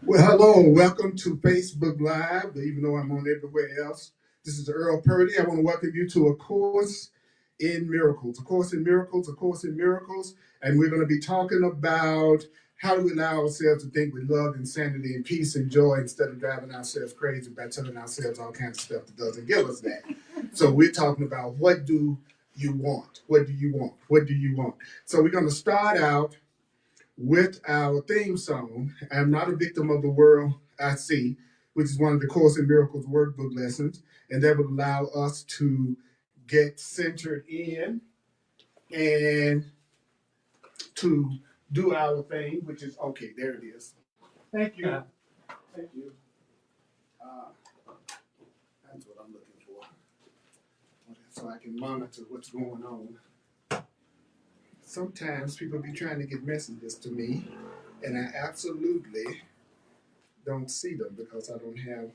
Well, hello, welcome to Facebook Live, even though I'm on everywhere else. This is Earl Purdy. I want to welcome you to A Course in Miracles, A Course in Miracles, A Course in Miracles. And we're going to be talking about how do we allow ourselves to think with love and sanity and peace and joy instead of driving ourselves crazy by telling ourselves all kinds of stuff that doesn't give us that. So we're talking about what do you want? What do you want? What do you want? So we're going to start out with our theme song, I'm Not a Victim of the World I See, which is one of the Course in Miracles workbook lessons. And that would allow us to get centered in and to do our thing, which is okay. There it is. Thank you. Thank you. Uh, that's what I'm looking for. So I can monitor what's going on. Sometimes people be trying to get messages to me, and I absolutely don't see them because I don't have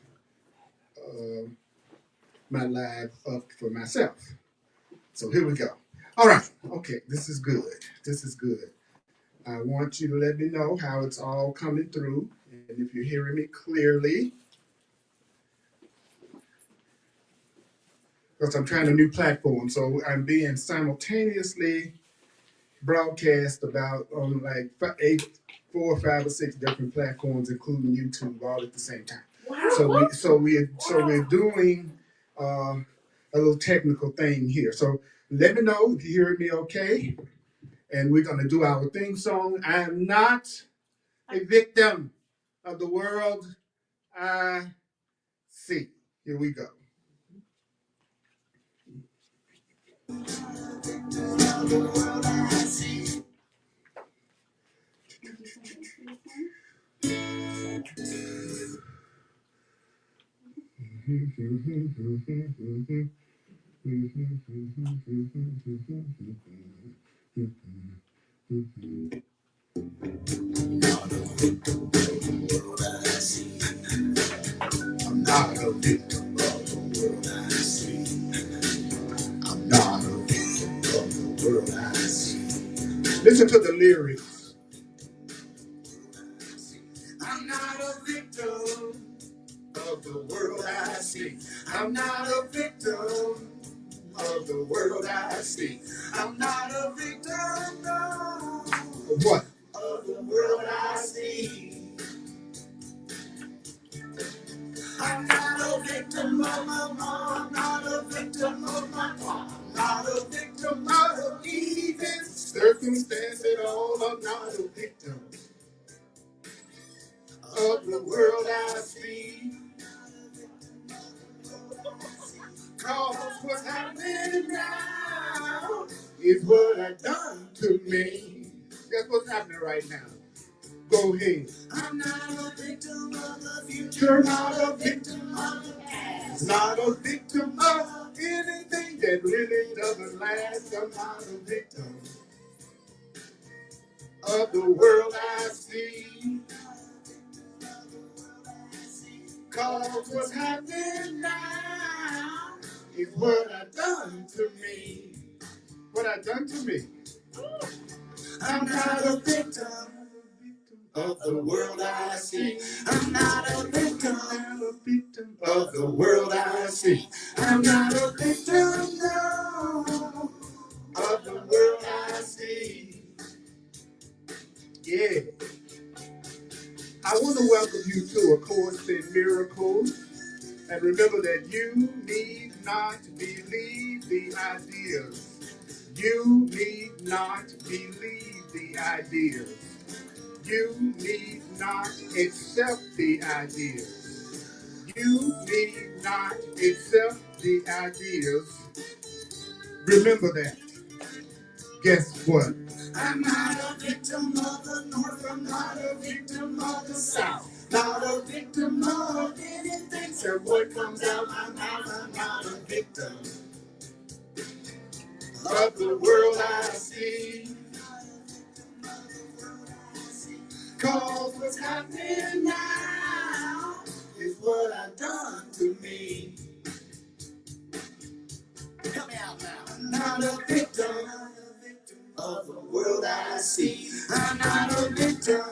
my live up for myself. So here we go. All right. Okay. This is good. This is good. I want you to let me know how it's all coming through. And if you're hearing me clearly, because I'm trying a new platform. So I'm being simultaneously broadcast about on like 4 or 5 or 6 different platforms, including YouTube, all at the same time. Wow. So we're doing a little technical thing here. So let me know if you hear me okay. And we're going to do our theme song. I am not a victim of the world I see. Here we go. I'm not a victim of the world I see. I'm not a victim of the world I see. Listen to the lyrics. I'm not a victim of the world I see. I'm not a victim of the world I see. I'm not a victim, no. Of what? Of the world I see. I'm not a victim of my mom, not a victim of my pop, not a victim of even circumstance at all. I'm not a victim of the world I see. Cause what's happening now is what I done to me. That's what's happening right now. Go ahead. I'm not a victim of the future, not a victim of the past, not a victim of anything that really doesn't last. I'm not a victim of the world I see. Cause what's happening now is what I done to me. What I done to me. I'm not a victim of the world I see. I'm not a victim of the world I see. I'm not a victim, no, of the world I see. Yeah. I want to welcome you to A Course in Miracles. And remember that you need not believe the ideas. You need not believe the ideas. You need not accept the ideas. You need not accept the ideas. Remember that. Guess what? I'm not a victim of the North. I'm not a victim of the South. Not a victim of anything. So what comes out my mouth, I'm not a victim of the world I see. Cause what's happening now is what I've done to me. Help me out now. I'm not a victim of the world I see. I'm not a victim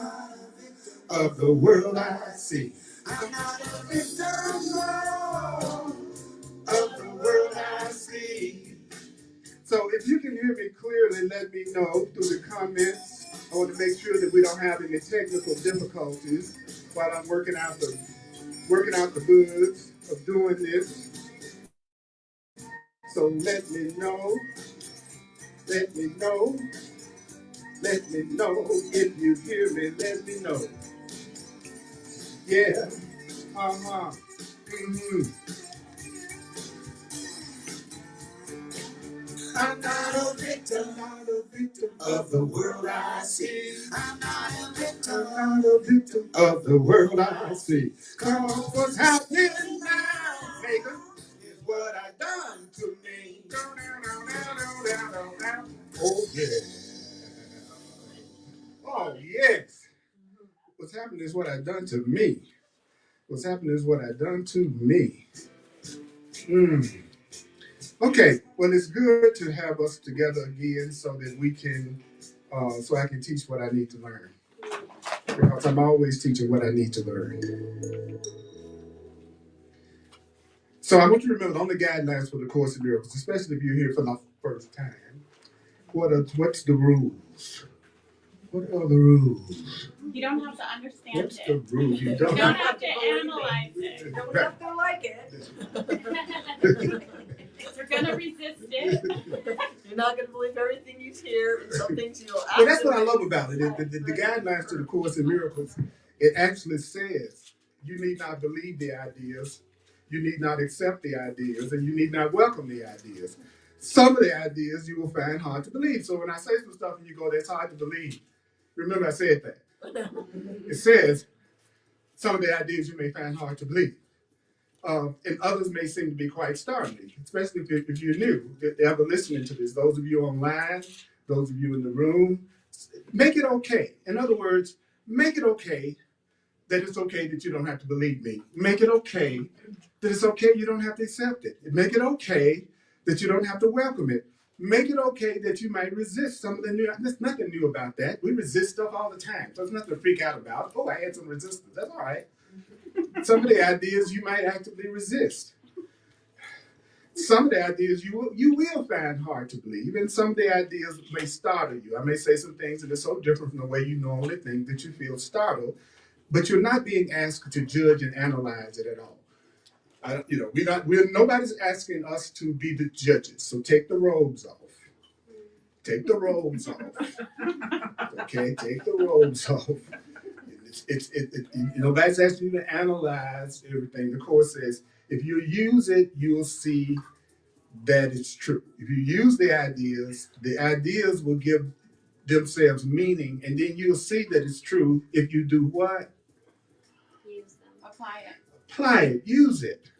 of the world I see. I'm not a victim, no, of the world I see. So if you can hear me clearly, let me know through the comments. I want to make sure that we don't have any technical difficulties while I'm working out the bugs of doing this. So let me know. Let me know. Let me know if you hear me. Let me know. Yeah. Mm-hmm. I'm not a victim, of the world I see. I'm not a victim, of the world I see. Cause what's happening now, nigga, is what I done to me. Oh yeah. Oh yes. What's happening is what I done to me. What's happening is what I done to me. Okay, well, it's good to have us together again so that we can, so I can teach what I need to learn. Because I'm always teaching what I need to learn. So I want you to remember the only guidelines for the Course in Miracles, especially if you're here for the first time. What's the rules? What are the rules? You don't have to understand What's the rule? You don't have to analyze it. You don't have to like it. You're going to resist it. You're not going to believe everything you hear, and some things you'll Well, that's what I love about it. The guidelines to the Course in Miracles, it actually says you need not believe the ideas, you need not accept the ideas, and you need not welcome the ideas. Some of the ideas you will find hard to believe. So when I say some stuff and you go, that's hard to believe, remember I said that. It says some of the ideas you may find hard to believe. And others may seem to be quite startling, especially if you're new, ever listening to this. Those of you online, those of you in the room, make it okay. In other words, make it okay that it's okay that you don't have to believe me. Make it okay that it's okay you don't have to accept it. Make it okay that you don't have to welcome it. Make it okay that you might resist some of the new. There's nothing new about that. We resist stuff all the time. So there's nothing to freak out about. Oh, I had some resistance. That's all right. Some of the ideas you might actively resist. Some of the ideas you will find hard to believe, and some of the ideas may startle you. I may say some things that are so different from the way you normally think that you feel startled, but you're not being asked to judge and analyze it at all. Nobody's asking us to be the judges. So take the robes off. Take the robes off. Okay, take the robes off. Nobody's asking you to analyze everything. The Course says if you use it, you'll see that it's true. If you use the ideas will give themselves meaning, and then you'll see that it's true if you do what? Use them. Apply it. Apply it. Use it.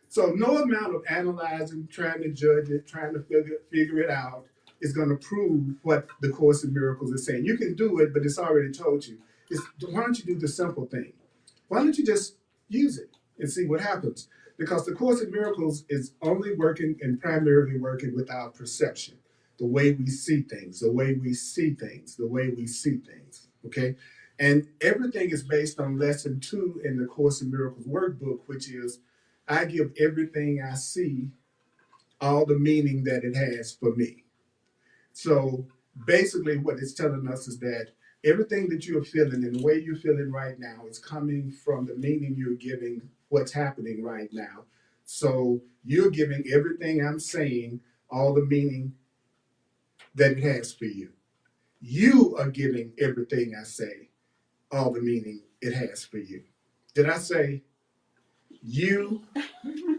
So no amount of analyzing, trying to judge it, trying to figure it out is going to prove what the Course in Miracles is saying. You can do it, but it's already told you. Why don't you do the simple thing? Why don't you just use it and see what happens? Because the Course in Miracles is only working and primarily working with our perception, the way we see things, the way we see things, the way we see things, okay? And everything is based on lesson 2 in the Course in Miracles workbook, which is I give everything I see all the meaning that it has for me. So basically what it's telling us is that everything that you're feeling and the way you're feeling right now is coming from the meaning you're giving what's happening right now. So you're giving everything I'm saying all the meaning that it has for you. You are giving everything I say all the meaning it has for you. Did I say you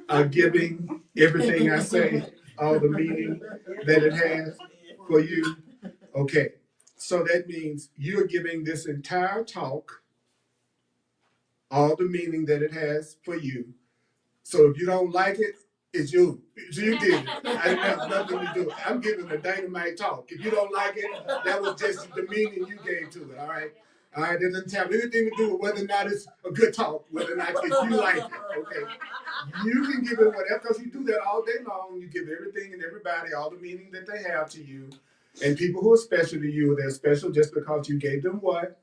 are giving everything I say all the meaning that it has for you? Okay, so that means you're giving this entire talk all the meaning that it has for you. So if you don't like it, it's you. So you did it. I didn't have nothing to do. I'm giving a dynamite talk. If you don't like it, that was just the meaning you gave to it, all right? All right, it doesn't have anything to do with whether or not it's a good talk, whether or not if you like it, okay? You can give it whatever, because you do that all day long. You give everything and everybody all the meaning that they have to you. And people who are special to you, they're special just because you gave them what?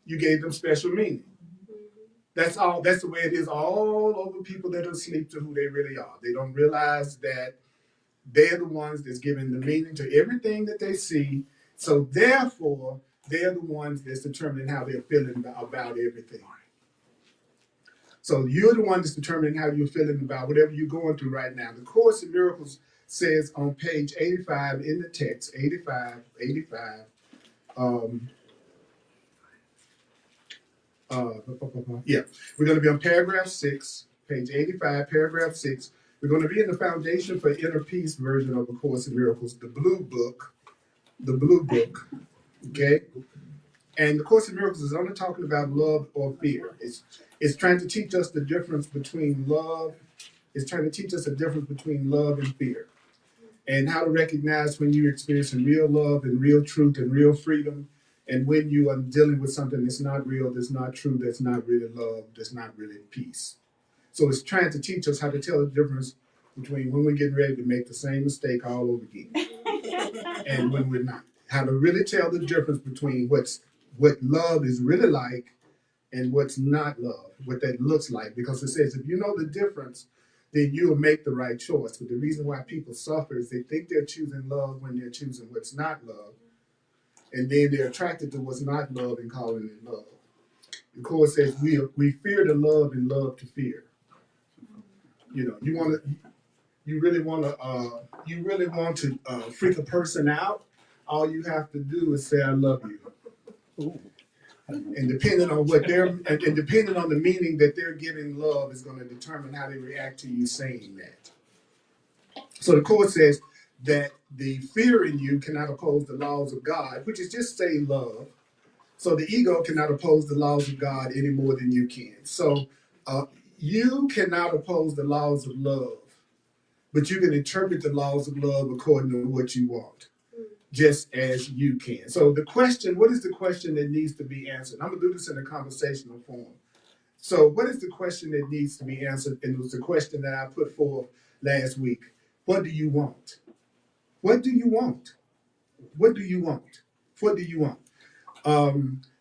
you gave them special meaning. That's all. That's the way it is all over people that are asleep to who they really are. They don't realize that they're the ones that's giving the meaning to everything that they see. So therefore, they're the ones that's determining how they're feeling about everything. So you're the one that's determining how you're feeling about whatever you're going through right now. The Course in Miracles says on page 85 in the text, 85, yeah, we're going to be on paragraph 6, page 85, paragraph 6. We're going to be in the Foundation for Inner Peace version of the Course in Miracles, the blue book, okay? And the Course in Miracles is only talking about love or fear. It's trying to teach us the difference between love. It's trying to teach us the difference between love and fear, and how to recognize when you're experiencing real love and real truth and real freedom, and when you are dealing with something that's not real, that's not true, that's not really love, that's not really peace. So it's trying to teach us how to tell the difference between when we're getting ready to make the same mistake all over again and when we're not. How to really tell the difference between what love is really like and what's not love, what that looks like. Because it says if you know the difference, then you'll make the right choice. But the reason why people suffer is they think they're choosing love when they're choosing what's not love. And then they're attracted to what's not love and calling it love. The Course says we fear to love and love to fear. You know, you really want to freak a person out. All you have to do is say, I love you. And depending on and depending on the meaning that they're giving love is going to determine how they react to you saying that. So the Course says that the fear in you cannot oppose the laws of God, which is just say love. So the ego cannot oppose the laws of God any more than you can. So you cannot oppose the laws of love, but you can interpret the laws of love according to what you want, just as you can. So the question, what is the question that needs to be answered? I'm going to do this in a conversational form. So what is the question that needs to be answered? And it was the question that I put forth last week. What do you want? What do you want? What do you want? What do you want?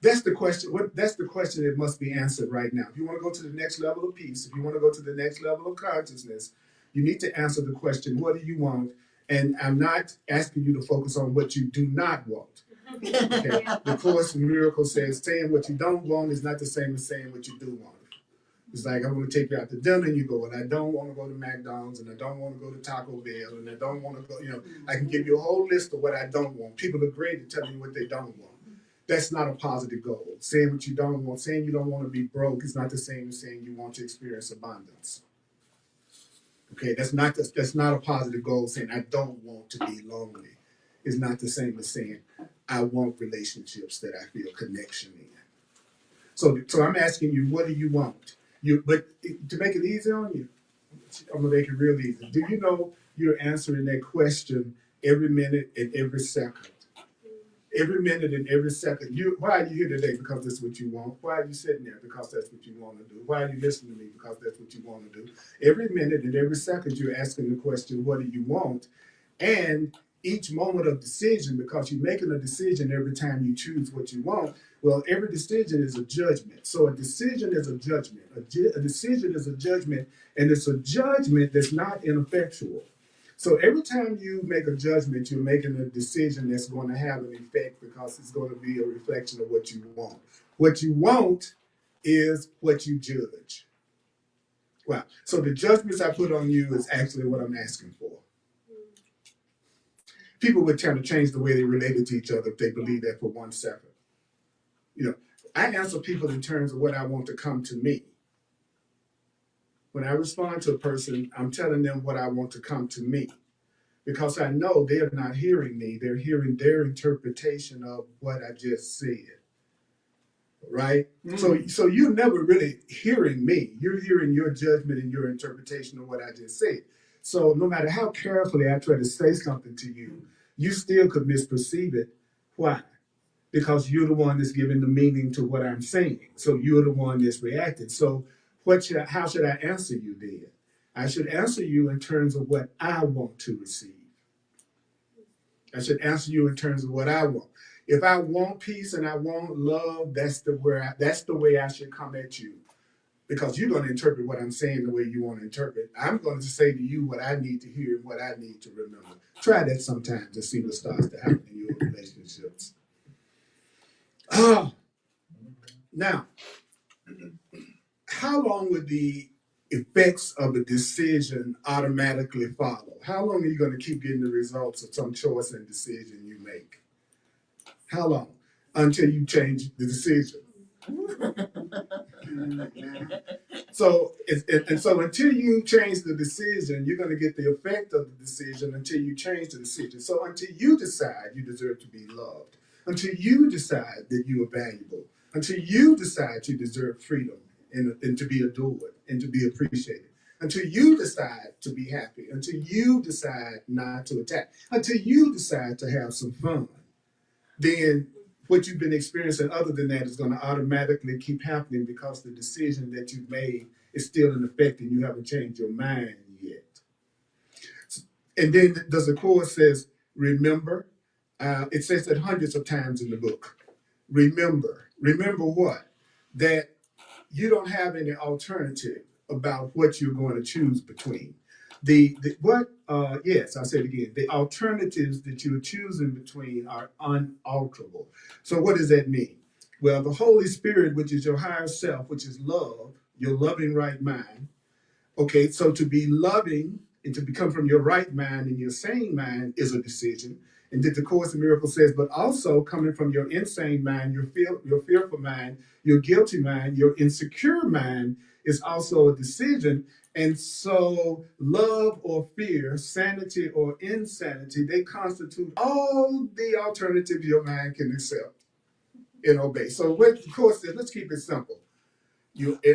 That's the question. That's the question that must be answered right now. If you want to go to the next level of peace, if you want to go to the next level of consciousness, you need to answer the question, what do you want? And I'm not asking you to focus on what you do not want. Okay? The Course in Miracles says saying what you don't want is not the same as saying what you do want. It's like, I'm going to take you out to dinner, and you go, well, I don't want to go to McDonald's, and I don't want to go to Taco Bell, and I don't want to go, I can give you a whole list of what I don't want. People are great at telling you what they don't want. That's not a positive goal. Saying what you don't want, saying you don't want to be broke is not the same as saying you want to experience abundance. Okay, that's not a positive goal. Saying I don't want to be lonely is not the same as saying I want relationships that I feel connection in. So I'm asking you, what do you want? But to make it easy on you, I'm gonna make it real easy. Do you know you're answering that question every minute and every second? Every minute and every second. Why are you here today? Because that's what you want. Why are you sitting there? Because that's what you want to do. Why are you listening to me? Because that's what you want to do. Every minute and every second you're asking the question, what do you want? And each moment of decision, because you're making a decision every time you choose what you want, well, every decision is a judgment. So a decision is a judgment. A decision is a judgment, and it's a judgment that's not ineffectual. So every time you make a judgment, you're making a decision that's going to have an effect because it's going to be a reflection of what you want. What you want is what you judge. Wow. So the judgments I put on you is actually what I'm asking for. People would try to change the way they related to each other if they believe that for 1 second. I answer people in terms of what I want to come to me. When I respond to a person, I'm telling them what I want to come to me. Because I know they're not hearing me. They're hearing their interpretation of what I just said. Right? Mm-hmm. So you're never really hearing me. You're hearing your judgment and your interpretation of what I just said. So no matter how carefully I try to say something to you, you still could misperceive it. Why? Because you're the one that's giving the meaning to what I'm saying. So you're the one that's reacting. So how should I answer you then? I should answer you in terms of what I want to receive. I should answer you in terms of what I want. If I want peace and I want love, that's the way I should come at you. Because you're going to interpret what I'm saying the way you want to interpret. I'm going to say to you what I need to hear and what I need to remember. Try that sometime to see what starts to happen in your relationships. Now, how long would the effects of a decision automatically follow? How long are you going to keep getting the results of some choice and decision you make? How long? Until you change the decision. So until you change the decision, you're going to get the effect of the decision until you change the decision. So until you decide you deserve to be loved, until you decide that you are valuable, until you decide you deserve freedom and to be adored and to be appreciated, until you decide to be happy, until you decide not to attack, until you decide to have some fun, then what you've been experiencing other than that is going to automatically keep happening because the decision that you've made is still in effect and you haven't changed your mind yet. And then the Course says, remember. It says that hundreds of times in the book. Remember. Remember what? That you don't have any alternative about what you're going to choose between. Yes, I'll say it again. The alternatives that you're choosing between are unalterable. So what does that mean? Well, the Holy Spirit, which is your higher self, which is love, your loving right mind. Okay, so to be loving and to become from your right mind and your sane mind is a decision. And that the Course in Miracles says, but also coming from your insane mind, your fearful mind, your guilty mind, your insecure mind is also a decision. And so love or fear, sanity or insanity, they constitute all the alternatives your mind can accept and obey. So what the Course says, let's keep it simple.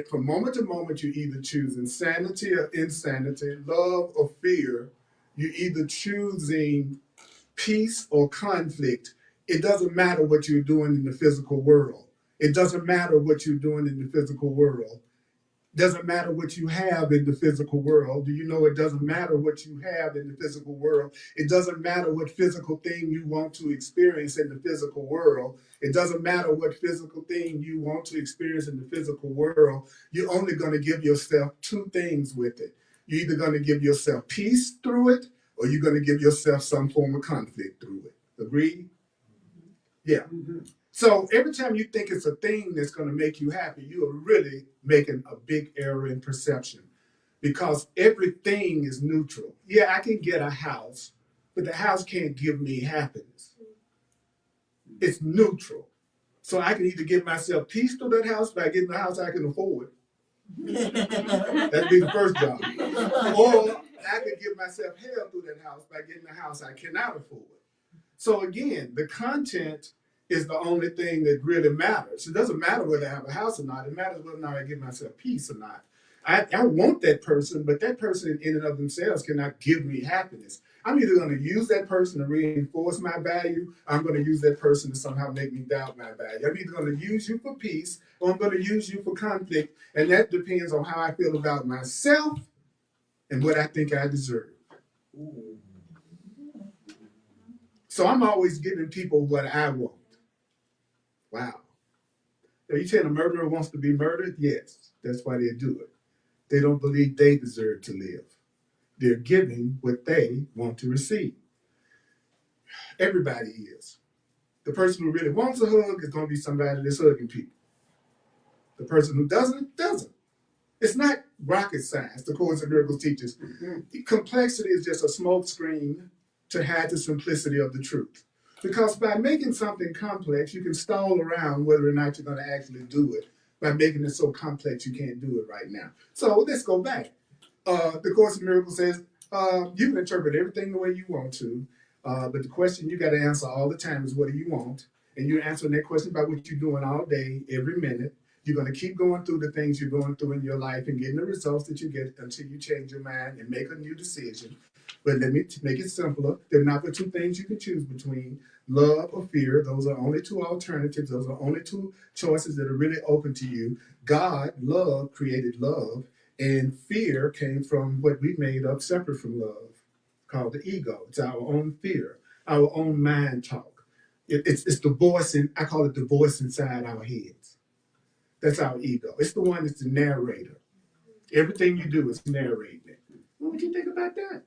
From moment to moment, you either choose insanity or insanity, love or fear. You're either choosing peace or conflict. It doesn't matter what you're doing in the physical world. It doesn't matter what you're doing in the physical world. Doesn't matter what you have in the physical world. Do you know it doesn't matter what you have in the physical world? It doesn't matter what physical thing you want to experience in the physical world. It doesn't matter what physical thing you want to experience in the physical world. You're only going to give yourself two things with it. You're either going to give yourself peace through it, or you're going to give yourself some form of conflict through it. Agreed? Yeah. Mm-hmm. So every time you think it's a thing that's going to make you happy, you are really making a big error in perception, because everything is neutral. Yeah, I can get a house, but the house can't give me happiness. It's neutral. So I can either give myself peace through that house by getting the house I can afford. That'd be the first job. Or I could give myself hell through that house by getting the house I cannot afford. So again, the content is the only thing that really matters. It doesn't matter whether I have a house or not. It matters whether or not I give myself peace or not. I want that person, but that person in and of themselves cannot give me happiness. I'm either going to use that person to reinforce my value, or I'm going to use that person to somehow make me doubt my value. I'm either going to use you for peace, or I'm going to use you for conflict, and that depends on how I feel about myself and what I think I deserve. So I'm always giving people what I want. Wow. Are you saying a murderer wants to be murdered? Yes, that's why they do it. They don't believe they deserve to live. They're giving what they want to receive. Everybody is. The person who really wants a hug is going to be somebody that's hugging people. The person who doesn't, doesn't. It's not rocket science, the Course in Miracles teaches. Complexity is just a smoke screen to hide the simplicity of the truth. Because by making something complex, you can stall around whether or not you're going to actually do it. By making it so complex, you can't do it right now. So let's go back. The Course in Miracles says you can interpret everything the way you want to, but the question you got to answer all the time is, what do you want? And you're answering that question by what you're doing all day, every minute. You're going to keep going through the things you're going through in your life and getting the results that you get until you change your mind and make a new decision. But let me make it simpler. They're not the two things you can choose between: love or fear. Those are only two alternatives. Those are only two choices that are really open to you. God, love, created love. And fear came from what we made up separate from love, called the ego. It's our own fear, our own mind talk. It's the voice, I call it the voice inside our heads. That's our ego. It's the one that's the narrator. Everything you do is narrating it. What would you think about that?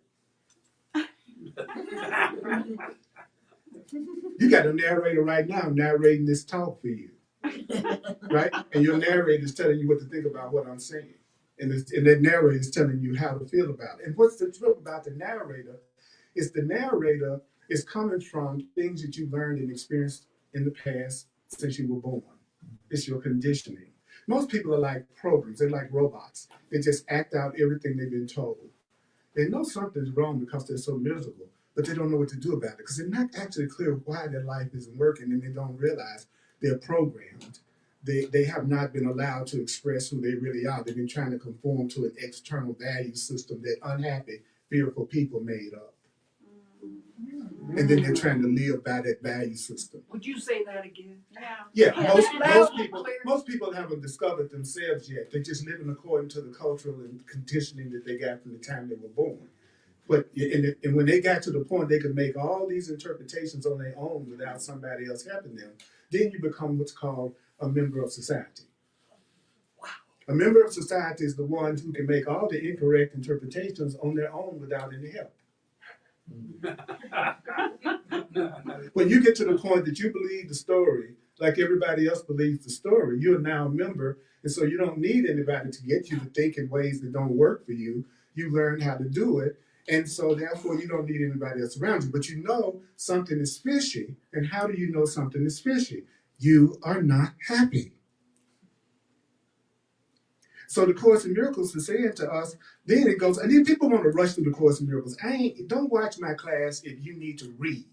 You got a narrator right now narrating this talk for you, right? And your narrator is telling you what to think about what I'm saying. And that narrator is telling you how to feel about it. And what's the truth about the narrator is the narrator is coming from things that you learned and experienced in the past since you were born. It's your conditioning. Most people are like programs. They're like robots. They just act out everything they've been told. They know something's wrong because they're so miserable, but they don't know what to do about it because they're not actually clear why their life isn't working, and they don't realize they're programmed. They have not been allowed to express who they really are. They've been trying to conform to an external value system that unhappy, fearful people made up. And then they're trying to live by that value system. Would you say that again? Yeah. Yeah, most people haven't discovered themselves yet. They're just living according to the cultural and conditioning that they got from the time they were born. But and when they got to the point they could make all these interpretations on their own without somebody else helping them, then you become what's called a member of society. Wow. A member of society is the one who can make all the incorrect interpretations on their own without any help. When you get to the point that you believe the story like everybody else believes the story, you're now a member, and so you don't need anybody to get you to think in ways that don't work for you. You learn how to do it, and so therefore you don't need anybody else around you. But you know something is fishy, and how do you know something is fishy? You are not happy. So the Course in Miracles is saying to us, then it goes, and then people want to rush through the Course in Miracles. Don't watch my class if you need to read.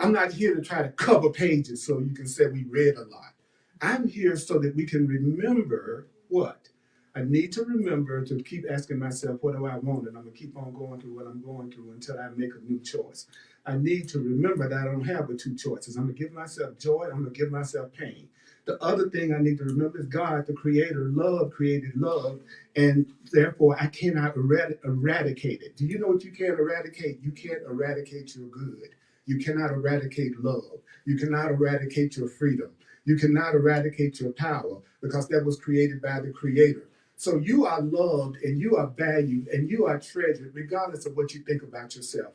I'm not here to try to cover pages so you can say we read a lot. I'm here so that we can remember what? I need to remember to keep asking myself, what do I want? And I'm going to keep on going through what I'm going through until I make a new choice. I need to remember that I don't have but two choices. I'm going to give myself joy. I'm going to give myself pain. The other thing I need to remember is God, the creator, created love, and therefore I cannot eradicate it. Do you know what you can't eradicate? You can't eradicate your good. You cannot eradicate love. You cannot eradicate your freedom. You cannot eradicate your power because that was created by the Creator. So you are loved and you are valued and you are treasured regardless of what you think about yourself.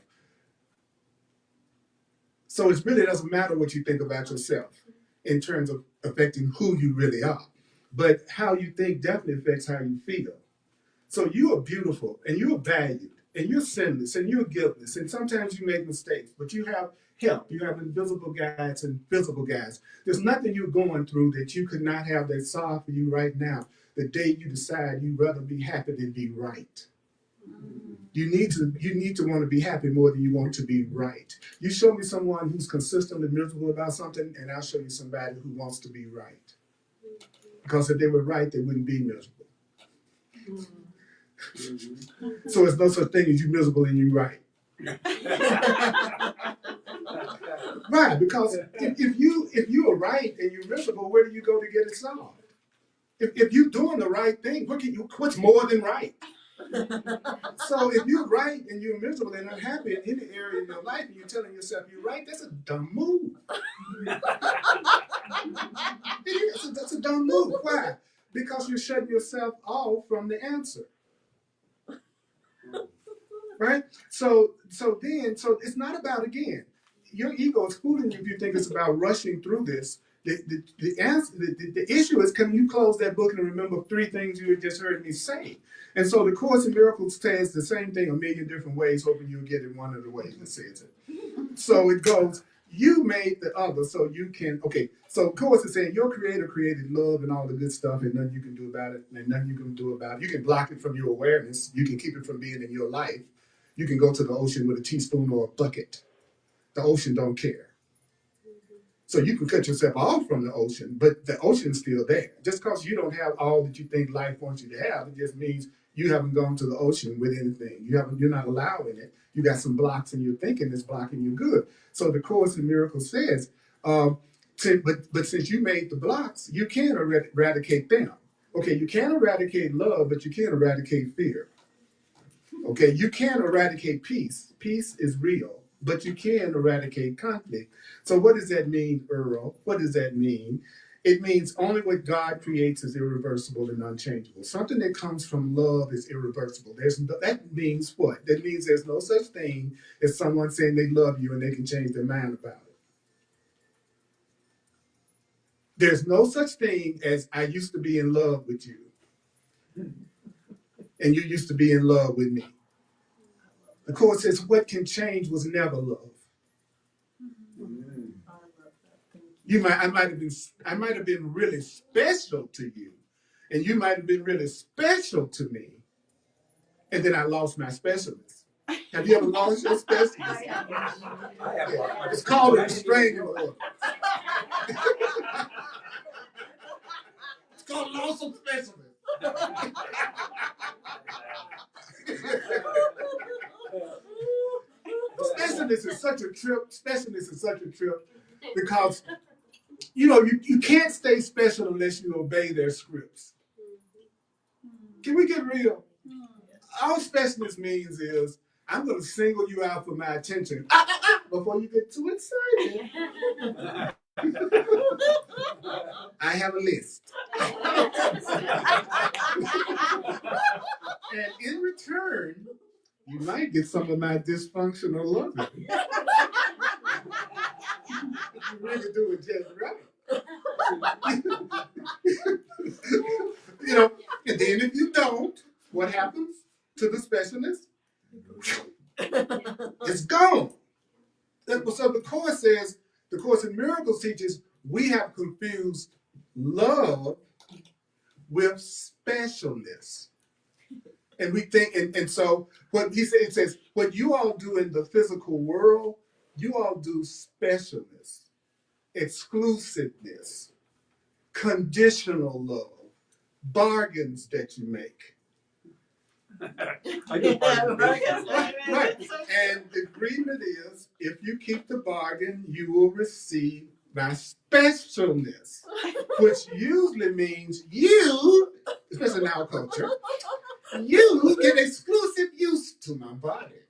So it really doesn't matter what you think about yourself in terms of affecting who you really are. But how you think definitely affects how you feel. So you are beautiful and you are valued and you're sinless and you're guiltless. And sometimes you make mistakes, but you have help. You have invisible guides and visible guides. There's nothing you're going through that you could not have that solved for you right now. The day you decide you'd rather be happy than be right. You need to want to be happy more than you want to be right. You show me someone who's consistently miserable about something, and I'll show you somebody who wants to be right. Because if they were right, they wouldn't be miserable. So it's no such thing as you miserable and you right. Right, because if you are right and you're miserable, where do you go to get it solved? If you're doing the right thing, what's more than right? So if you're right and you're miserable and unhappy in any area in your life and you're telling yourself you're right, that's a dumb move. That's a dumb move. Why? Because you're shutting yourself off from the answer. Right? So it's not about, again, your ego is fooling you if you think it's about rushing through this. The issue is, can you close that book and remember three things you had just heard me say? And so the Course in Miracles says the same thing a million different ways, hoping you'll get it one of the ways it says it. So it goes, you made the other so you can, okay, so Course is saying your creator created love and all the good stuff and nothing you can do about it and nothing you can do about it. You can block it from your awareness. You can keep it from being in your life. You can go to the ocean with a teaspoon or a bucket. The ocean don't care. So you can cut yourself off from the ocean, but the ocean's still there. Just because you don't have all that you think life wants you to have, it just means you haven't gone to the ocean with anything. You're not allowing it. You got some blocks in your thinking that's blocking you good. So the Course in Miracles says, but since you made the blocks, you can't eradicate them. Okay, you can't eradicate love, but you can't eradicate fear. Okay, you can't eradicate peace. Peace is real. but you can eradicate conflict. So what does that mean, Earl? What does that mean? It means only what God creates is irreversible and unchangeable. Something that comes from love is irreversible. That means what? That means there's no such thing as someone saying they love you and they can change their mind about it. There's no such thing as I used to be in love with you and you used to be in love with me. The court says what can change was never love. I might have been really special to you, and you might have been really special to me, and then I lost my specialness. Have you ever lost your specialness? It's called a restraining order. It's called loss of specialness. Specialness is such a trip. Specialness is such a trip because you can't stay special unless you obey their scripts. Can we get real? All specialness means is I'm going to single you out for my attention before you get too excited. I have a list. And in return, you might get some of my dysfunctional loving. You really do it just right. And then if you don't, what happens to the specialist? It's gone. So the Course in Miracles teaches we have confused love with specialness. And we think, and so what he says, it says, what you all do in the physical world, you all do specialness, exclusiveness, conditional love, bargains that you make. I get Right. And the agreement is, if you keep the bargain, you will receive my specialness, which usually means you, especially in our culture, you get exclusive use to my body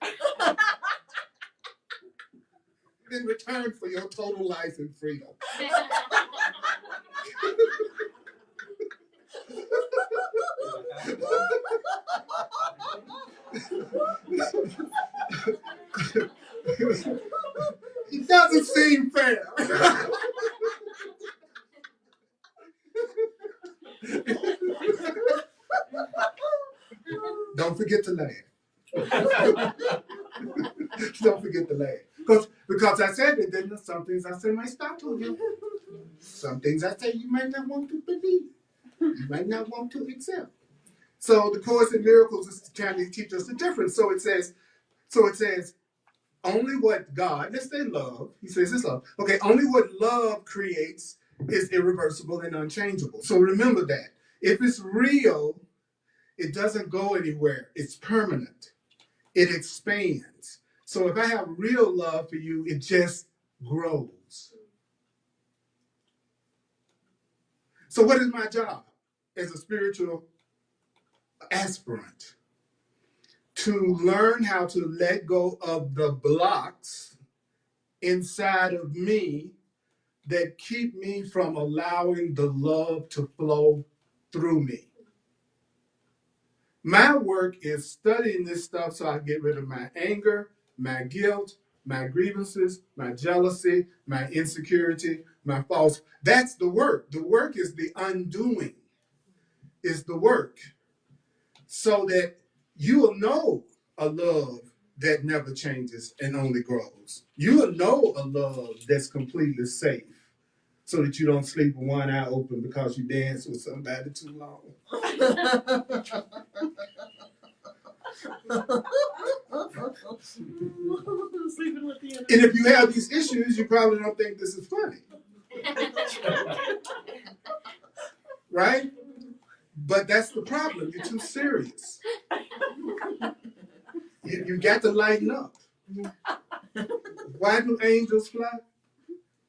in return for your total life and freedom. It doesn't seem fair. Don't forget to laugh. Don't forget to laugh. Because I said that there's some things I say might stop to you. Some things I say you might not want to believe. You might not want to accept. So the Course in Miracles is trying to teach us the difference. So it says, only what God, let's say love, he says it's love. Okay, only what love creates is irreversible and unchangeable. So remember that. If it's real, it doesn't go anywhere. It's permanent. It expands. So if I have real love for you, it just grows. So what is my job as a spiritual aspirant? To learn how to let go of the blocks inside of me that keep me from allowing the love to flow through me. My work is studying this stuff so I get rid of my anger, my guilt, my grievances, my jealousy, my insecurity, my faults. That's the work. The work is the undoing, is the work. So that you will know a love that never changes and only grows. You will know a love that's completely safe, so that you don't sleep with one eye open because you danced with somebody too long. And if you have these issues, you probably don't think this is funny. Right? But that's the problem. You're too serious. You got to lighten up. Why do angels fly?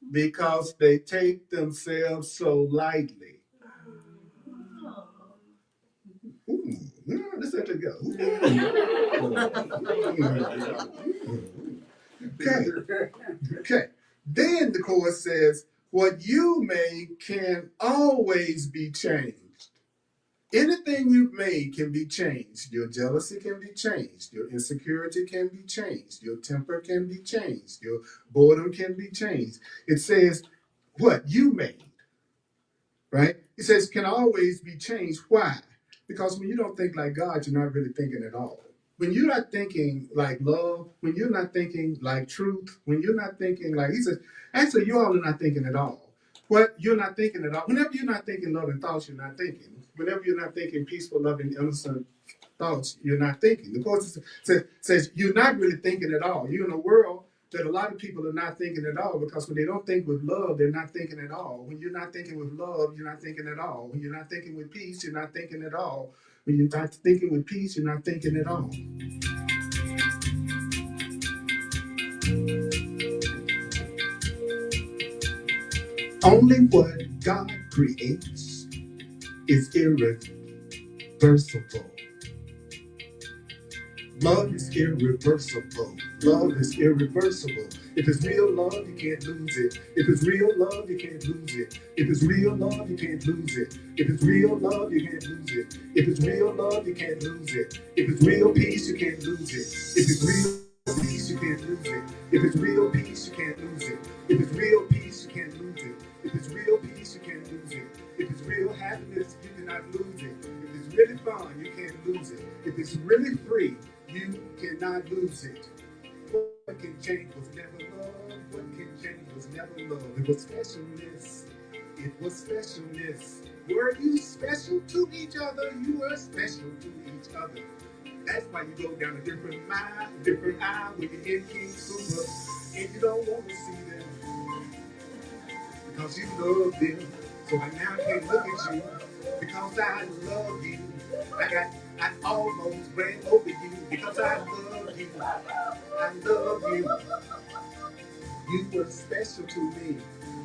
Because they take themselves so lightly. Ooh, let's let it go. Okay. Then the Course says, what you made can always be changed. Anything you've made can be changed. Your jealousy can be changed. Your insecurity can be changed. Your temper can be changed. Your boredom can be changed. It says, what you made, right? It says can always be changed. Why? Because when you don't think like God, you're not really thinking at all. When you're not thinking like love, when you're not thinking like truth, when you're not thinking like, he says, actually, you all are not thinking at all. What you're not thinking at all. Whenever you're not thinking loving thoughts, you're not thinking. Whenever you're not thinking peaceful, loving, innocent thoughts, you're not thinking. The Course says you're not really thinking at all. You're in a world that a lot of people are not thinking at all, because when they don't think with love, they're not thinking at all. When you're not thinking with love, you're not thinking at all. When you're not thinking with peace, you're not thinking at all. When you're not thinking with peace, you're not thinking at all. Only what God creates is irreversible. Love is irreversible. Love is irreversible. If it's real love, you can't lose it. If it's real love, you can't lose it. If it's real love, you can't lose it. If it's real love, you can't lose it. If it's real love, you can't lose it. If it's real peace, you can't lose it. If it's real peace, you can't lose it. If it's real peace, you can't lose it. If it's real peace, you can't lose it. If it's real peace, you can't lose it. If it's real happiness, you cannot lose it. If it's really fun, you can't lose it. If it's really free, you cannot lose it. What can change was never love. What can change was never love. It was specialness. It was specialness. Were you special to each other? You were special to each other. That's why you go down a different aisle when you're in King Super, and you don't want to see them because you love them. So I now can't look at you because I love you. I almost ran over you because I love you. I love you. You were special to me.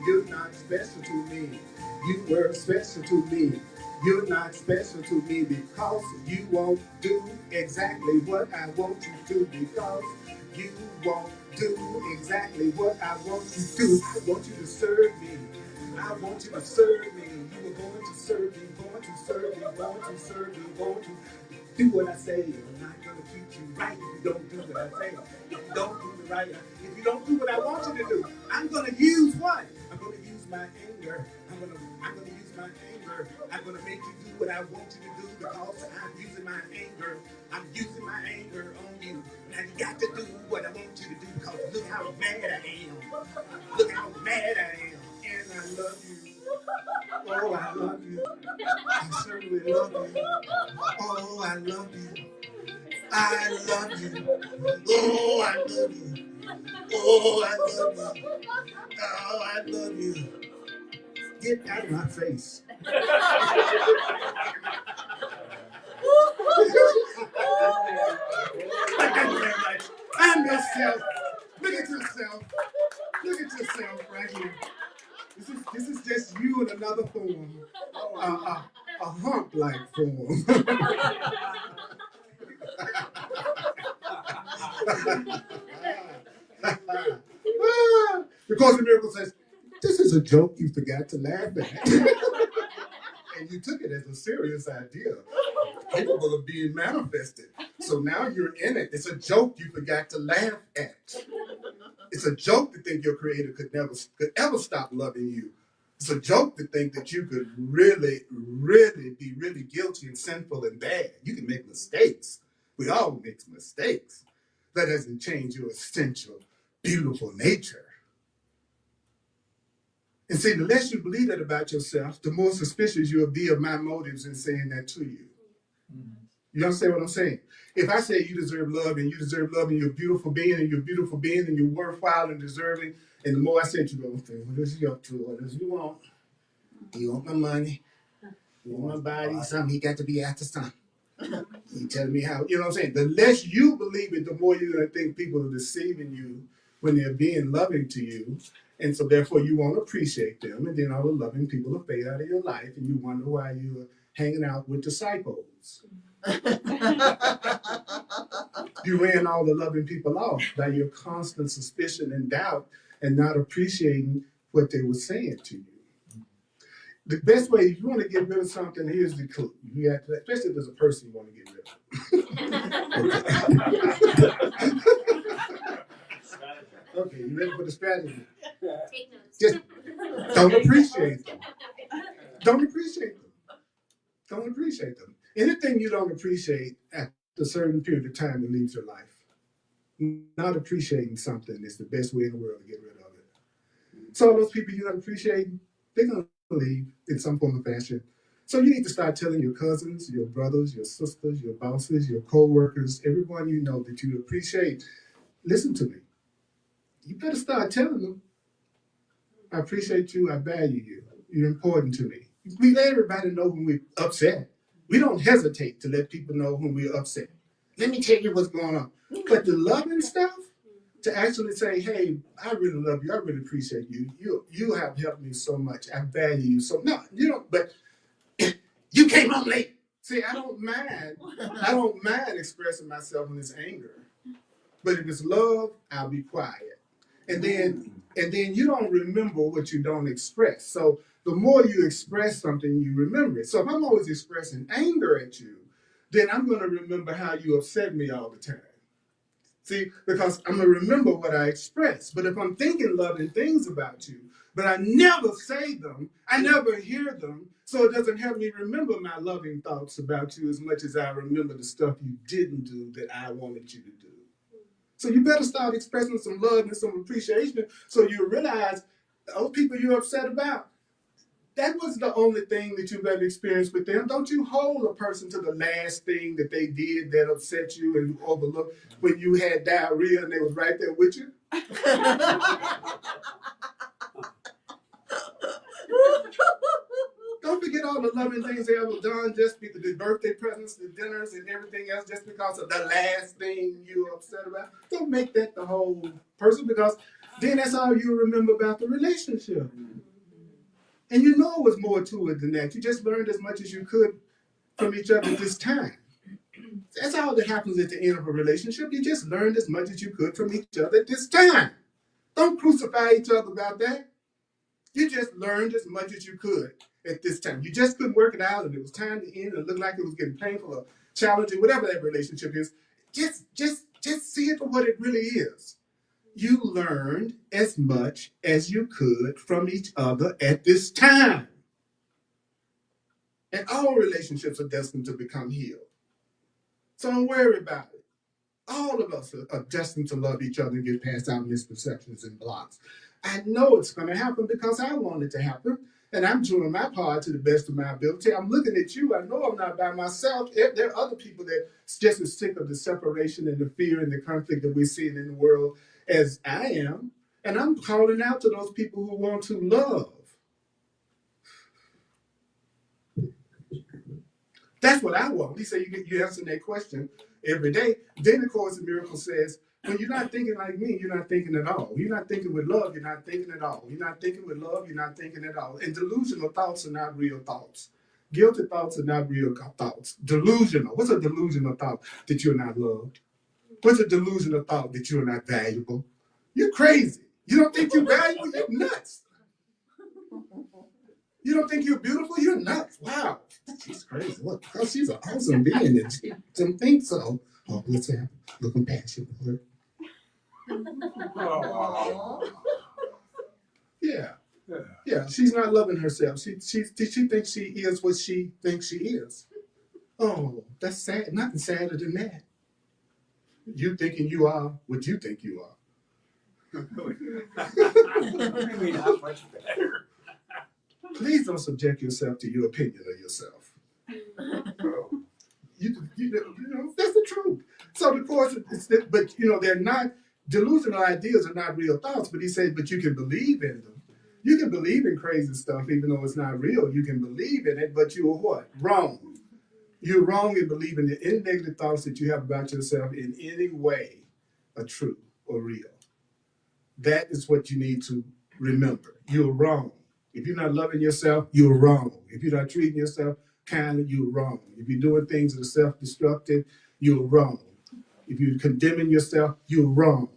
You're not special to me. You were special to me. You're not special to me because you won't do exactly what I want you to, because you won't do exactly what I want you to do. I want you to serve me. I want you to serve me. You were going to serve me, going to serve me, going to serve me, going to do what I say. I'm not going to treat you right if you don't do what I say. If you don't do the right, if you don't do what I want you to do, I'm going to use what? I'm going to use my anger. I'm going to use my anger. I'm going to make you do what I want you to do because I'm using my anger. I'm using my anger on you. Now you got to do what I want you to do because look how mad I am. Look how mad I am. And I love you. Oh, I love you. I certainly love you. Oh, I love you. I love you. Oh, I love you. Oh, I love you. Oh, I love you. Get out of my face. I'm yourself. Look at yourself. Look at yourself right here. This is just you in another form. A hump-like form. The Course in Miracles says, this is a joke you forgot to laugh at. And you took it as a serious idea, capable of being manifested. So now you're in it. It's a joke you forgot to laugh at. It's a joke to think your creator could ever stop loving you. It's a joke to think that you could really be really guilty and sinful and bad. You can make mistakes. We all make mistakes. That doesn't change your essential, beautiful nature. And see, the less you believe that about yourself, the more suspicious you'll be of my motives in saying that to you. You understand what I'm saying? If I say you deserve love and you're a beautiful being and you're a beautiful being and you're worthwhile and deserving, and the more I said, you go, okay, what is you up to? What does you want? You want my money? You want my body? Something he got to be after something. You tell me how, you know what I'm saying? The less you believe it, the more you're going to think people are deceiving you when they're being loving to you. And so therefore you won't appreciate them, and then all the loving people will fade out of your life, and you wonder why you are hanging out with disciples. You ran all the loving people off by your constant suspicion and doubt and not appreciating what they were saying to you. The best way, if you want to get rid of something, here's the clue. You have to, especially if there's a person you want to get rid of. Okay, you ready for the strategy? Take notes. Just don't appreciate them. Don't appreciate them. Don't appreciate them. Anything you don't appreciate at a certain period of time, it leaves your life. Not appreciating something is the best way in the world to get rid of it. So those people you don't appreciate, they're going to leave in some form or fashion. So you need to start telling your cousins, your brothers, your sisters, your bosses, your co-workers, everyone you know that you appreciate. Listen to me. You better start telling them, I appreciate you, I value you, you're important to me. We let everybody know when we're upset. We don't hesitate to let people know when we're upset. Let me tell you what's going on. But the loving stuff, to actually say, hey, I really love you, I really appreciate you. You have helped me so much. I value you so. No, you don't, but you came home late. See, I don't mind expressing myself when it's anger. But if it's love, I'll be quiet. And then you don't remember what you don't express. So the more you express something, you remember it. So if I'm always expressing anger at you, then I'm going to remember how you upset me all the time. See, because I'm going to remember what I expressed. But if I'm thinking loving things about you, but I never say them, I never hear them, so it doesn't help me remember my loving thoughts about you as much as I remember the stuff you didn't do that I wanted you to do. So you better start expressing some love and some appreciation so you realize those people you're upset about, that was the only thing that you've ever experienced with them. Don't you hold a person to the last thing that they did that upset you and you overlooked when you had diarrhea and they was right there with you? Don't forget all the loving things they ever done, just because the birthday presents, the dinners, and everything else, just because of the last thing you're upset about. Don't make that the whole person, because then that's all you remember about the relationship. And you know it was more to it than that. You just learned as much as you could from each other this time. That's all that happens at the end of a relationship. You just learned as much as you could from each other this time. Don't crucify each other about that. You just learned as much as you could at this time. You just couldn't work it out, and it was time to end, and it looked like it was getting painful or challenging, whatever that relationship is. Just see it for what it really is. You learned as much as you could from each other at this time. And all relationships are destined to become healed. So don't worry about it. All of us are destined to love each other and get past our misperceptions and blocks. I know it's going to happen because I want it to happen. And I'm doing my part to the best of my ability. I'm looking at you. I know I'm not by myself. There are other people that just as sick of the separation and the fear and the conflict that we're seeing in the world as I am. And I'm calling out to those people who want to love. That's what I want. He said you answer that question every day. Then the Course in Miracles says, when you're not thinking like me, you're not thinking at all. You're not thinking with love, you're not thinking at all. You're not thinking with love, you're not thinking at all. And delusional thoughts are not real thoughts. Guilty thoughts are not real thoughts. Delusional. What's a delusional thought? That you're not loved. What's a delusional thought? That you're not valuable. You're crazy. You don't think you're valuable? You're nuts. You don't think you're beautiful? You're nuts. Wow. She's crazy. Look, because she's an awesome being and she doesn't think so. Oh, let's have a compassion for her. Yeah. Yeah, she's not loving herself. She thinks she is what she thinks she is. Oh, that's sad. Nothing sadder than that. You thinking you are what you think you are. Maybe not much better. Please don't subject yourself to your opinion of yourself. You know, that's the truth. So the Course, but they're not, delusional ideas are not real thoughts, but he said, but you can believe in them. You can believe in crazy stuff, even though it's not real. You can believe in it, but you are what? Wrong. You're wrong in believing that any negative thoughts that you have about yourself in any way are true or real. That is what you need to remember, you're wrong. If you're not loving yourself, you're wrong. If you're not treating yourself kindly, you're wrong. If you're doing things that are self-destructive, you're wrong. If you're condemning yourself, you're wrong.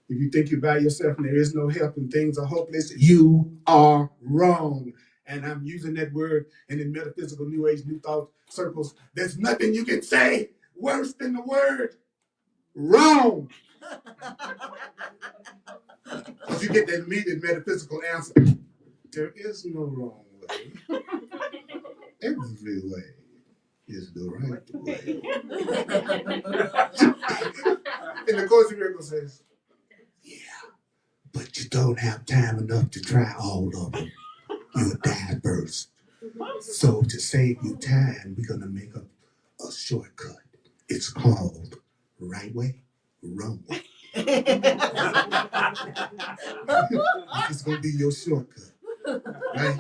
If you think you're by yourself and there is no help and things are hopeless, you are wrong. And I'm using that word in the metaphysical New Age, New Thought circles. There's nothing you can say worse than the word wrong. If you get that immediate metaphysical answer, there is no wrong way. Every way is the right way. And the Course in Miracles says, yeah, but you don't have time enough to try all of them. You'll die first. So to save you time, we're going to make a shortcut. It's called right way, wrong way. It's going to be your shortcut, right?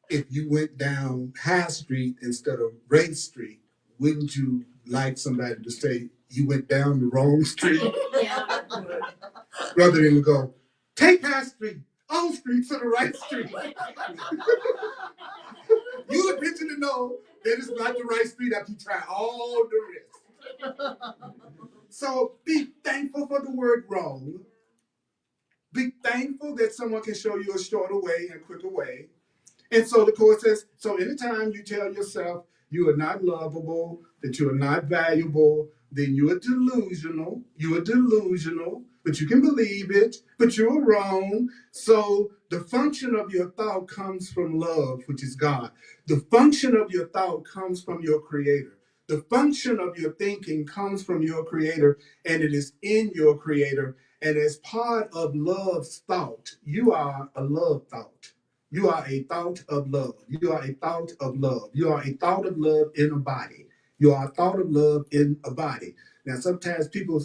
If you went down High Street instead of Race Street, wouldn't you like somebody to say you went down the wrong street? Yeah. Rather than go, take High Street, all streets are the right street. You the picture to know that it's not the right street after you try all the rest. So be thankful for the word wrong. Be thankful that someone can show you a shorter way and quicker way. And so the Course says, so anytime you tell yourself you are not lovable, that you are not valuable, then you are delusional. You are delusional, but you can believe it, but you're wrong. So the function of your thought comes from love, which is God. The function of your thought comes from your Creator. The function of your thinking comes from your Creator, and it is in your Creator. And as part of love's thought, you are a love thought. You are a thought of love. You are a thought of love. You are a thought of love in a body. You are a thought of love in a body. Now, sometimes people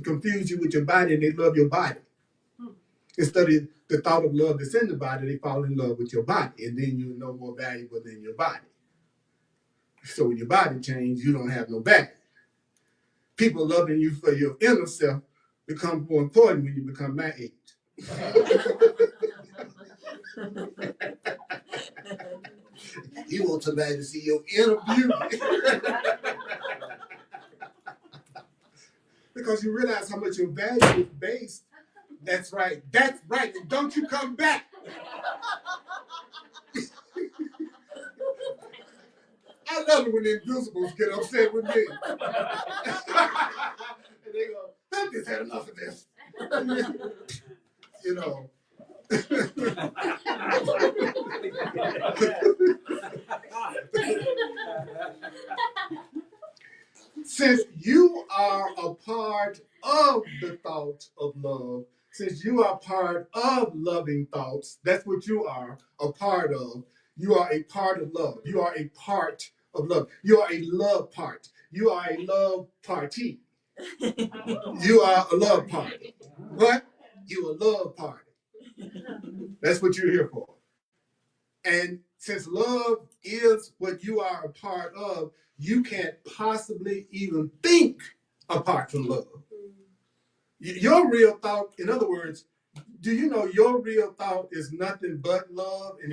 confuse you with your body and they love your body. Instead of the thought of love that's in the body, they fall in love with your body. And then you're no more valuable than your body. So when your body changes, you don't have no body. People loving you for your inner self becomes more important when you become my age. You want somebody to see your inner beauty. Because you realize how much your value is based. That's right. That's right. And don't you come back. I love it when the Invisibles get upset with me. And they go, I've just had enough of this. You know. Since you are a part of the thought of love, since you are part of loving thoughts, that's what you are a part of. You are a part of love. You are a part of love. You are a love part. You are a love party. You are a love party. What? You a love party. That's what you're here for. And since love is what you are a part of, you can't possibly even think apart from love. Your real thought, in other words, do you know your real thought is nothing but love? And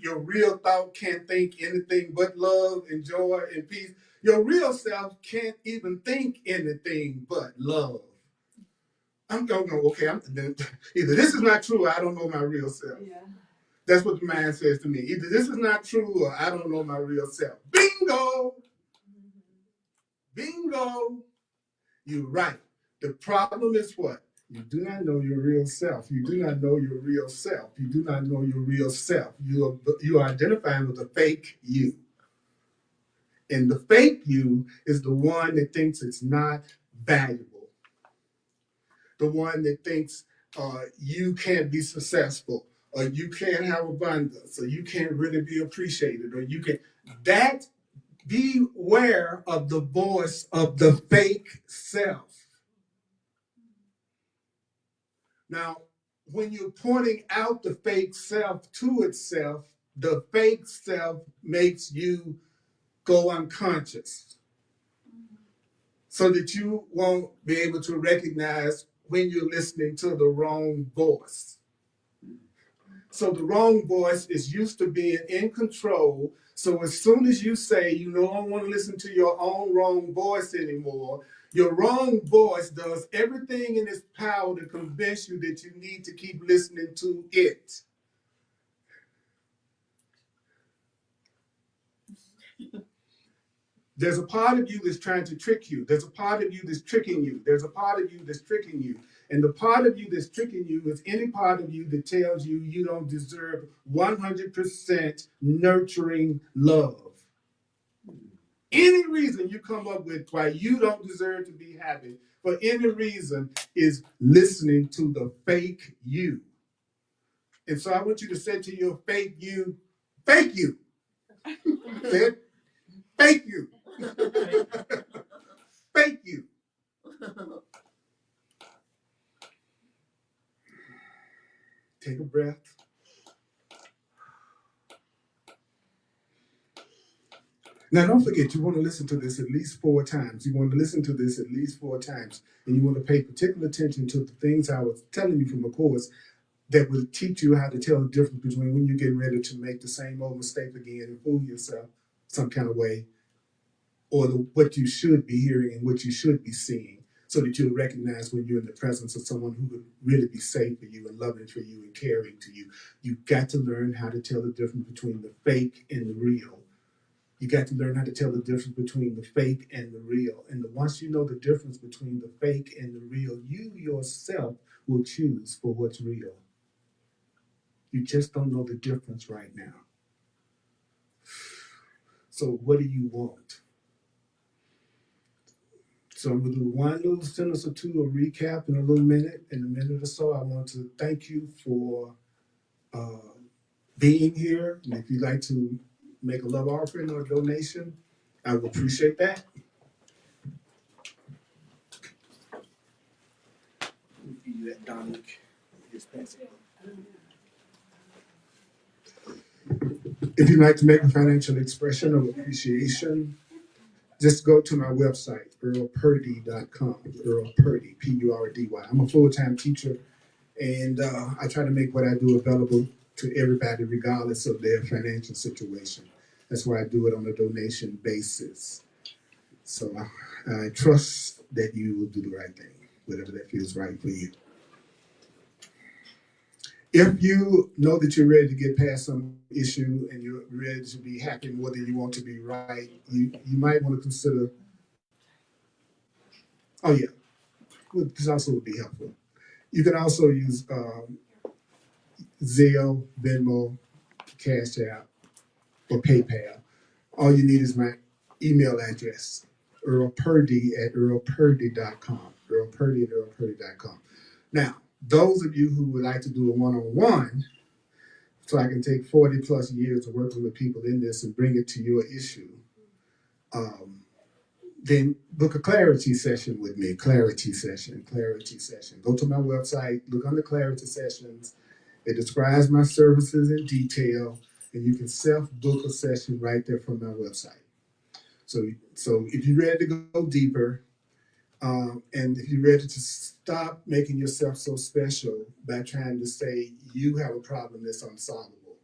your real thought can't think anything but love and joy and peace. Your real self can't even think anything but love. I'm going, okay, either this is not true or I don't know my real self. Yeah. That's what the mind says to me. Either this is not true or I don't know my real self. Bingo! Bingo! You're right. The problem is what? You do not know your real self. You do not know your real self. You do not know your real self. You are identifying with a fake you. And the fake you is the one that thinks it's not valuable. The one that thinks you can't be successful, or you can't have abundance, or you can't really be appreciated, or you can. That, beware of the voice of the fake self. Now, when you're pointing out the fake self to itself, the fake self makes you go unconscious so that you won't be able to recognize when you're listening to the wrong voice. So the wrong voice is used to being in control. So as soon as you say you don't want to listen to your own wrong voice anymore, your wrong voice does everything in its power to convince you that you need to keep listening to it. There's a part of you that's trying to trick you. There's a part of you that's tricking you. There's a part of you that's tricking you. And the part of you that's tricking you is any part of you that tells you you don't deserve 100% nurturing love. Any reason you come up with why you don't deserve to be happy, for any reason, is listening to the fake you. And so I want you to say to your fake you, fake you. Say it, fake you. Fake you. Take a breath. Now, don't forget, you want to listen to this at least 4 times. You want to listen to this at least 4 times. And you want to pay particular attention to the things I was telling you from the course that will teach you how to tell the difference between when you're getting ready to make the same old mistake again and fool yourself some kind of way, or what you should be hearing and what you should be seeing, so that you'll recognize when you're in the presence of someone who would really be safe for you and loving for you and caring to you. You've got to learn how to tell the difference between the fake and the real. You got to learn how to tell the difference between the fake and the real. And once you know the difference between the fake and the real, you yourself will choose for what's real. You just don't know the difference right now. So what do you want? So I'm going to do one little sentence or two, a recap in a minute or so. I want to thank you for being here. And if you'd like to make a love offering or a donation, I would appreciate that. That Dominic is passing. If you'd like to make a financial expression of appreciation, just go to my website, earlpurdy.com. Earl Purdy, P-U-R-D-Y. I'm a full-time teacher, and I try to make what I do available to everybody regardless of their financial situation. That's why I do it on a donation basis. So I trust that you will do the right thing, whatever that feels right for you. If you know that you're ready to get past some issue and you're ready to be happy more than you want to be right, you might want to consider, this also would be helpful. You can also use Zelle, Venmo, Cash App, or PayPal. All you need is my email address, earlpurdy@earlpurdy.com. earlpurdy@earlpurdy.com. Now, those of you who would like to do a one-on-one, so I can take 40 plus years of working with people in this and bring it to your issue, then book a clarity session with me. Clarity session. Go to my website, look under clarity sessions. It describes my services in detail, and you can self-book a session right there from my website. So if you're ready to go deeper, and if you're ready to stop making yourself so special by trying to say you have a problem that's unsolvable,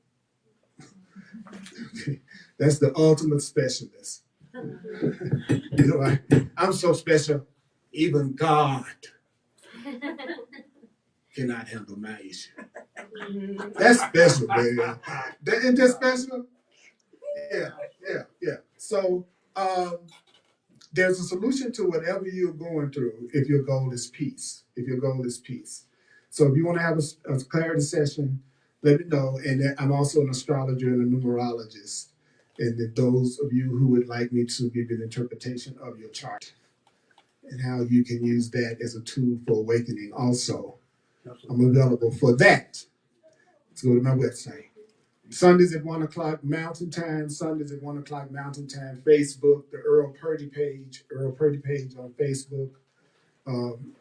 that's the ultimate specialist. I'm so special, even God cannot handle my issue. That's special, baby. Isn't that special? Yeah. So there's a solution to whatever you're going through if your goal is peace. So if you want to have a clarity session, let me know. And I'm also an astrologer and a numerologist. And those of you who would like me to give you an interpretation of your chart and how you can use that as a tool for awakening also, I'm available for that. Let's go to my website. Sundays at 1 o'clock Mountain Time. Facebook, the Earl Purdy page on Facebook.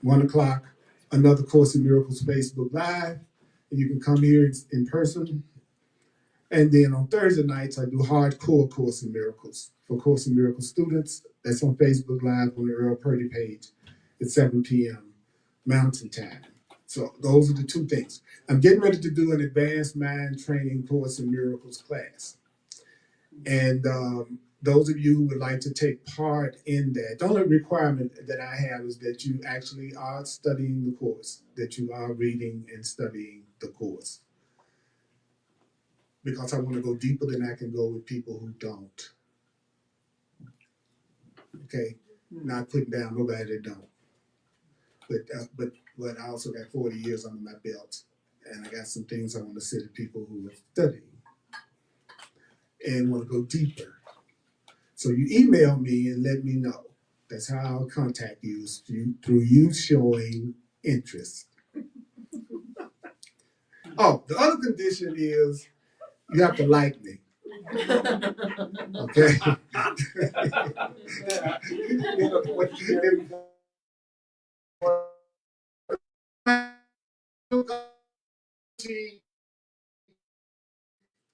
1 o'clock, another Course in Miracles Facebook Live. And you can come here in person. And then on Thursday nights, I do hardcore Course in Miracles for Course in Miracles students. That's on Facebook Live on the Earl Purdy page at 7 p.m. mountain time. So those are the two things. I'm getting ready to do an advanced mind training course in miracles class. And those of you who would like to take part in that, the only requirement that I have is that you actually are studying the course, that you are reading and studying the course. Because I want to go deeper than I can go with people who don't. Okay? Not putting down nobody that don't. But I also got 40 years under my belt. And I got some things I want to say to people who are studying and want to go deeper. So you email me and let me know. That's how I'll contact you, is through you showing interest. Oh, the other condition is you have to like me. Okay?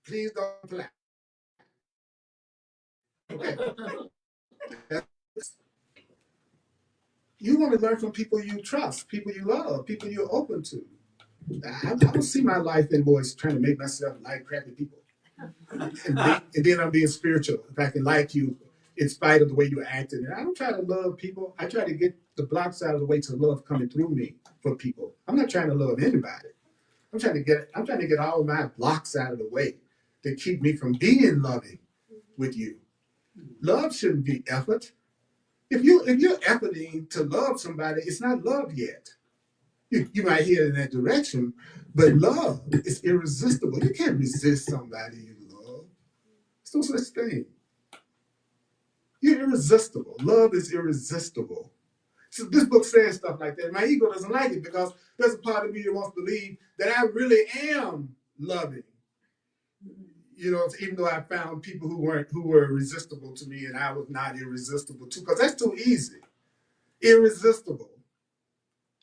Please don't apply. Okay. You want to learn from people you trust, people you love, people you're open to. I don't see my life anymore as trying to make myself like crappy people. And then I'm being spiritual. If I can like you in spite of the way you're acting. And I don't try to love people. I try to get the blocks out of the way to love coming through me for people. I'm not trying to love anybody. I'm trying to get all my blocks out of the way that keep me from being loving with you. Love shouldn't be effort. If you're efforting to love somebody, it's not love yet. You might hear it in that direction, but love is irresistible. You can't resist somebody you love. There's no such thing. You're irresistible. Love is irresistible. So this book says stuff like that. My ego doesn't like it because there's a part of me that wants to believe that I really am loving. You know, even though I found people who were irresistible to me and I was not irresistible too, because that's too easy. Irresistible.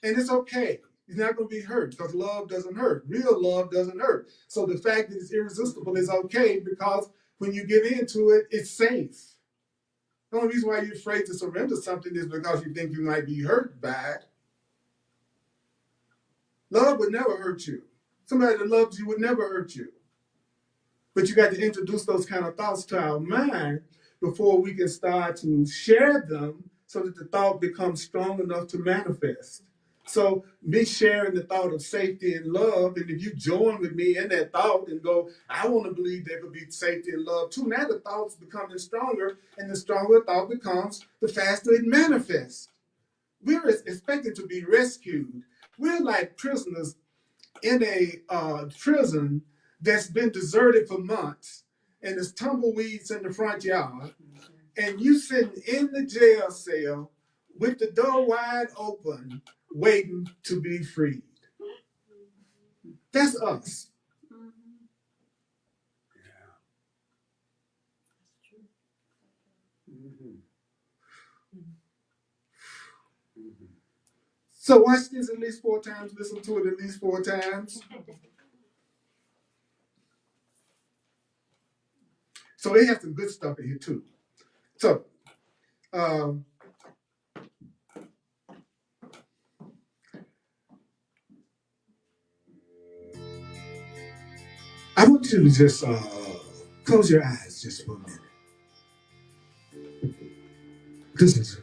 And it's okay. You're not going to be hurt because love doesn't hurt. Real love doesn't hurt. So the fact that it's irresistible is okay because when you get into it, it's safe. The only reason why you're afraid to surrender something is because you think you might be hurt by it. Love would never hurt you. Somebody that loves you would never hurt you. But you got to introduce those kind of thoughts to our mind before we can start to share them so that the thought becomes strong enough to manifest. So me sharing the thought of safety and love, and if you join with me in that thought and go, I want to believe there could be safety and love too. Now the thought's becoming stronger, and the stronger the thought becomes, the faster it manifests. We're expected to be rescued. We're like prisoners in a prison that's been deserted for months, and there's tumbleweeds in the front yard, and you sitting in the jail cell with the door wide open, waiting to be freed. That's us. So watch this at least 4 times, listen to it at least 4 times. So they have some good stuff in here too. So I want you to just close your eyes just for a minute. This is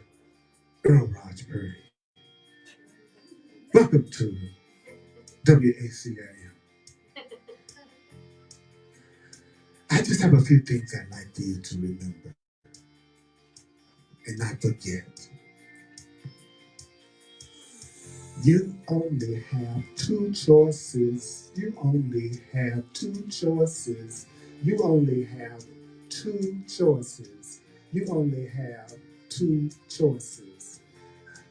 Earl Purdy. Welcome to ACIM. I just have a few things I'd like for you to remember and not forget. You only have 2 choices. You only have 2 choices. You only have 2 choices. You only have 2 choices.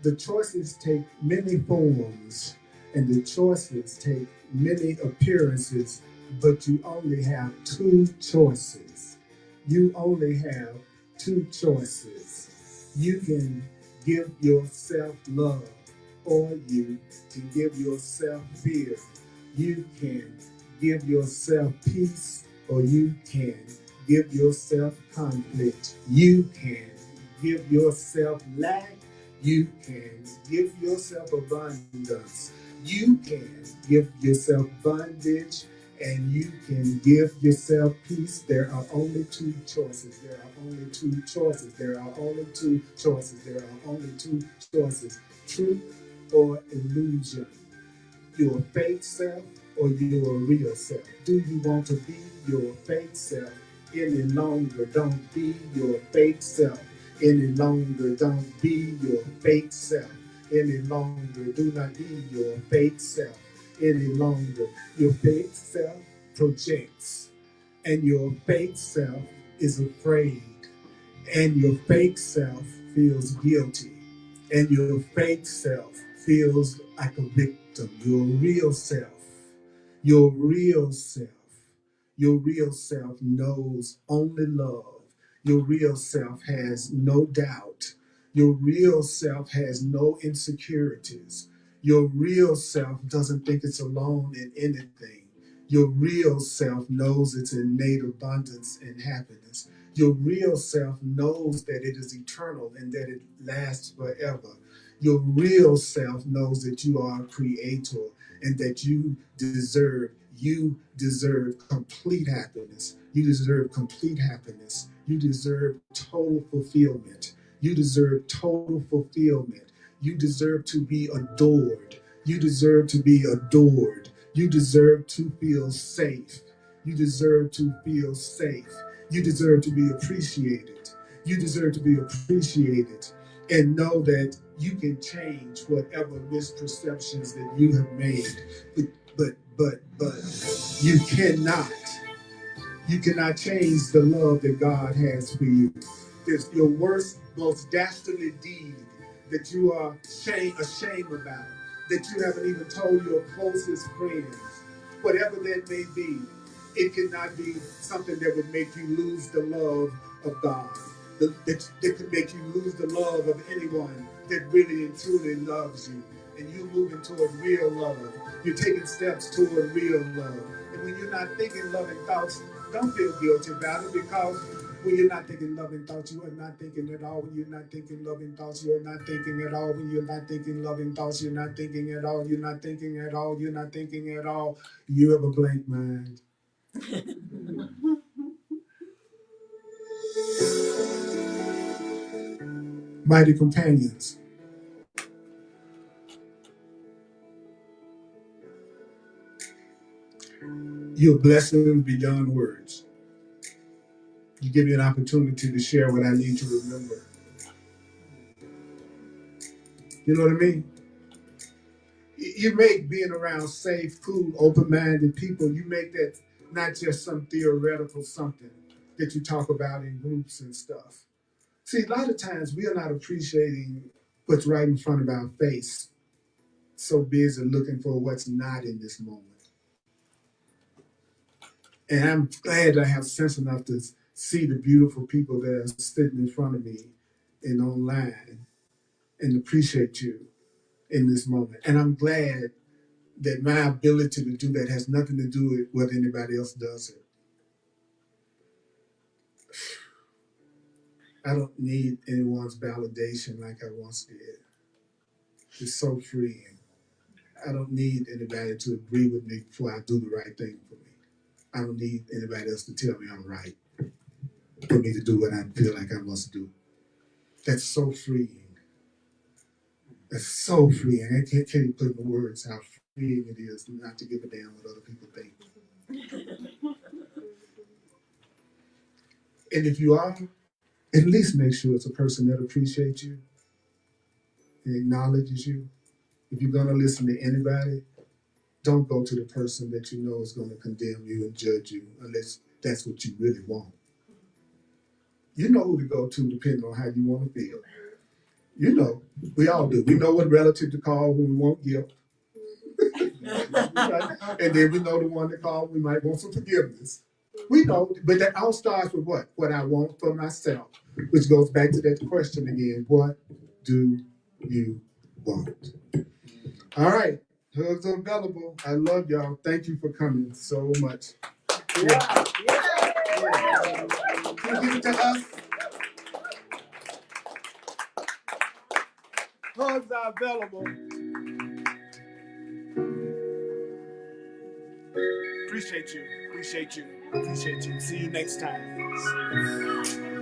The choices take many forms and the choices take many appearances, but you only have 2 choices. You only have 2 choices. You can give yourself love, or you can give yourself fear. You can give yourself peace, or you can give yourself conflict. You can give yourself lack. You can give yourself abundance. You can give yourself bondage, and you can give yourself peace. There are only two choices. There are only two choices. There are only two choices. There are only two choices. Truth or illusion. Your fake self or your real self. Do you want to be your fake self any longer? Don't be your fake self any longer. Don't be your fake self any longer. Do not be your fake self any longer. Your fake self projects, and your fake self is afraid, and your fake self feels guilty, and your fake self feels like a victim. Your real self, your real self knows only love. Your real self has no doubt. Your real self has no insecurities. Your real self doesn't think it's alone in anything. Your real self knows its innate abundance and happiness. Your real self knows that it is eternal and that it lasts forever. Your real self knows that you are a creator and that you deserve complete happiness. You deserve complete happiness. You deserve total fulfillment. You deserve total fulfillment. You deserve to be adored. You deserve to be adored. You deserve to feel safe. You deserve to feel safe. You deserve to be appreciated. You deserve to be appreciated. And know that you can change whatever misperceptions that you have made. But you cannot. You cannot change the love that God has for you. It's your worst, most dastardly deed that you are ashamed about, that you haven't even told your closest friends. Whatever that may be, it cannot be something that would make you lose the love of God. That could make you lose the love of anyone that really and truly loves you. And you moving toward real love. You're taking steps toward real love. And when you're not thinking loving thoughts, don't feel guilty about it, because when you're not thinking loving thoughts, you are not thinking at all. When you're not thinking loving thoughts, you're not thinking at all. When you're not thinking loving thoughts, you're not thinking at all. You're not thinking at all. You're not thinking at all. You have a blank mind. Mighty companions, you're blessings beyond words. You give me an opportunity to share what I need to remember. You know what I mean? You make being around safe, cool, open-minded people, you make that not just some theoretical something that you talk about in groups and stuff. See, a lot of times we are not appreciating what's right in front of our face, so busy looking for what's not in this moment. And I'm glad I have sense enough to see the beautiful people that are sitting in front of me and online and appreciate you in this moment. And I'm glad that my ability to do that has nothing to do with what anybody else does it. I don't need anyone's validation like I once did. It's so freeing. I don't need anybody to agree with me before I do the right thing for me. I don't need anybody else to tell me I'm right, for me to do what I feel like I must do. That's so freeing. That's so freeing. I can't even put into words how freeing it is not to give a damn what other people think. And if you are, at least make sure it's a person that appreciates you and acknowledges you. If you're going to listen to anybody, don't go to the person that you know is going to condemn you and judge you, unless that's what you really want. You know who to go to depending on how you want to feel. You know, we all do. We know what relative to call when we want guilt. Right? And then we know the one to call when we might want some forgiveness. We know, but that all starts with what? What I want for myself, which goes back to that question again. What do you want? All right. Hugs are available. I love y'all. Thank you for coming so much. Yeah. Yeah. Can you give it to us? Hugs are available. Appreciate you. Appreciate you. Appreciate you. See you next time.